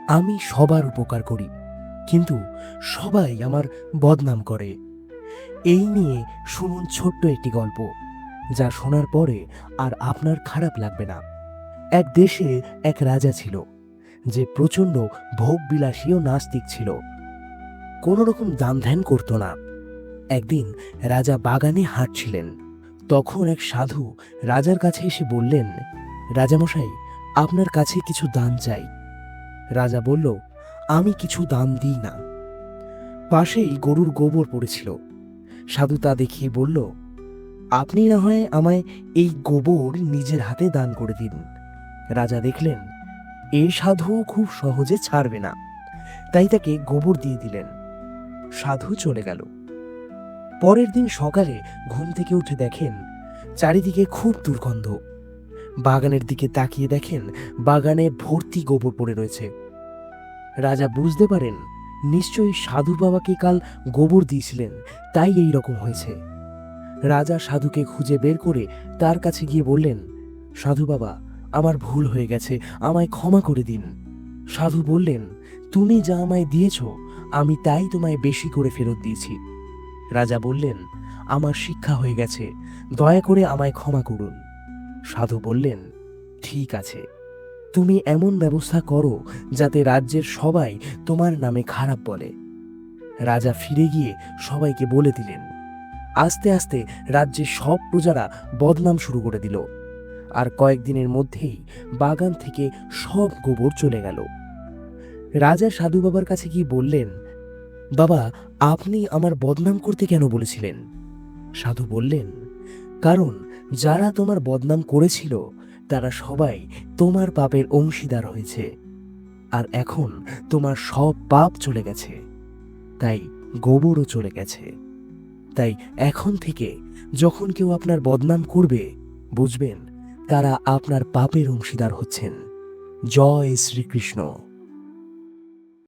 আমি সবার উপকার করি, কিন্তু সবাই আমার বদনাম করে। এই নিয়ে শুনুন ছোট্ট একটি গল্প, যা শোনার পরে আর আপনার খারাপ লাগবে না। এক দেশে এক রাজা ছিল, যে প্রচণ্ড ভোগবিলাসী ও নাস্তিক ছিল। কোনো রকম দান ধ্যান করতো না। একদিন রাজা বাগানে হাঁটছিলেন। তখন এক সাধু রাজার কাছে এসে বললেন, রাজামশাই, আপনার কাছে কিছু দান চাই। রাজা বলল, আমি কিছু দান দিই না। পাশেই গরুর গোবর পড়েছিল। সাধু তা দেখিয়ে বলল, আপনি না হয় আমায় এই গোবর নিজের হাতে দান করে দিন। রাজা দেখলেন এই সাধু খুব সহজে ছাড়বে না, তাই তাকে গোবর দিয়ে দিলেন। সাধু চলে গেল। পরের দিন সকালে ঘুম থেকে উঠে দেখেন চারিদিকে খুব দুর্গন্ধ। বাগানের দিকে তাকিয়ে দেখেন বাগানে ভর্তি গোবর পড়ে রয়েছে। রাজা বুঝতে পারেন নিশ্চয়ই সাধু বাবাকে কাল গোবর দিয়েছিলেন, তাই এই রকম হয়েছে। রাজা সাধুকে খুঁজে বের করে তার কাছে গিয়ে বললেন, সাধু বাবা, আমার ভুল হয়ে গেছে, আমায় ক্ষমা করে দিন। সাধু বললেন, তুমি যা আমায় দিয়েছ আমি তাই তোমায় বেশি করে ফেরত দিয়েছি। রাজা বললেন, আমার শিক্ষা হয়ে গেছে, দয়া করে আমায় ক্ষমা করুন। সাধু বললেন, ঠিক আছে, তুমি এমন ব্যবস্থা করো যাতে রাজ্যের সবাই তোমার নামে খারাপ বলে। রাজা ফিরে গিয়ে সবাইকে বলে দিলেন। আস্তে আস্তে রাজ্যের সব প্রজারা বদনাম শুরু করে দিল, আর কয়েকদিনের মধ্যেই বাগান থেকে সব গোবর চলে গেল। রাজা সাধু বাবার কাছে গিয়ে বললেন, বাবা, আপনি আমার বদনাম করতে কেন বলেছিলেন? সাধু বললেন, কারণ যারা তোমার বদনাম করেছিল তারা সবাই তোমার পাপের অংশীদার হয়েছে, আর এখন তোমার সব পাপ চলে গেছে, তাই গোবরও চলে গেছে। তাই এখন থেকে যখন কেউ আপনার বদনাম করবে, বুঝবেন তারা আপনার পাপের অংশীদার হচ্ছেন। জয় শ্রীকৃষ্ণ।